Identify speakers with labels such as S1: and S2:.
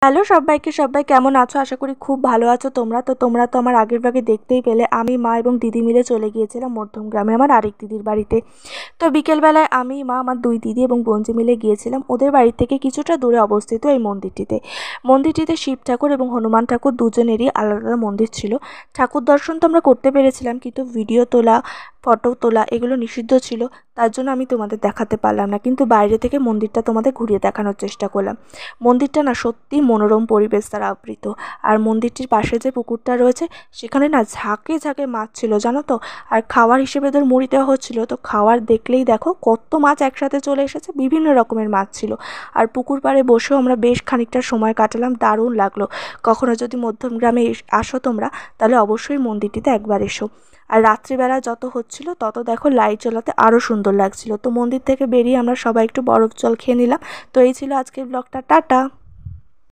S1: Hello সবাইকে, সবাই কেমন আছো? আশা করি খুব ভালো আছো তোমরা তো আমার আগের ভাগে দেখতেই পেলে আমি, মা এবং দিদি মিলে চলে গিয়েছিলাম মধ্যমগ্রামে আমার আরেক দিদির বাড়িতে। তো বিকেলবেলায় আমি, মা, আমার দুই দিদি এবং বোনজি মিলে গিয়েছিলাম ওদের বাড়ি থেকে কিছুটা দূরে অবস্থিত এই মন্দিরটিতে শিব ঠাকুর এবং হনুমান ঠাকুর দুজনেরই আলাদা আলাদা মন্দির ছিল। ঠাকুর দর্শন তো আমরা করতে পেরেছিলাম, কিন্তু ভিডিও তোলা, ফটো তোলা এগুলো নিষিদ্ধ ছিল। তার জন্য আমি তোমাদের দেখাতে পারলাম না, কিন্তু বাইরে থেকে মন্দিরটা তোমাদের ঘুরিয়ে দেখানোর চেষ্টা করলাম। মন্দিরটা না সত্যি মনোরম পরিবেশ দ্বারা আবৃত। আর মন্দিরটির পাশে যে পুকুরটা রয়েছে সেখানে না ঝাঁকে ঝাঁকে মাছ ছিল, জানো তো। আর খাওয়ার হিসেবে ওদের মুড়ি দেওয়া হচ্ছিলো, তো খাওয়ার দেখলেই দেখো কত মাছ একসাথে চলে এসেছে, বিভিন্ন রকমের মাছ ছিল। আর পুকুর পাড়ে বসেও আমরা বেশ খানিকটা সময় কাটালাম, দারুণ লাগলো। কখনো যদি মধ্যমগ্রামে আসো তোমরা, তাহলে অবশ্যই মন্দিরটিতে একবার এসো। আর রাত্রিবেলা যত হচ্ছিল তত দেখো লাইট জ্বলাতে আরও সুন্দর লাগছিল। তো মন্দির থেকে বেরিয়ে আমরা সবাই একটু বরফ জল খেয়ে নিলাম। তো এই ছিল আজকের ব্লগটা, টাটা।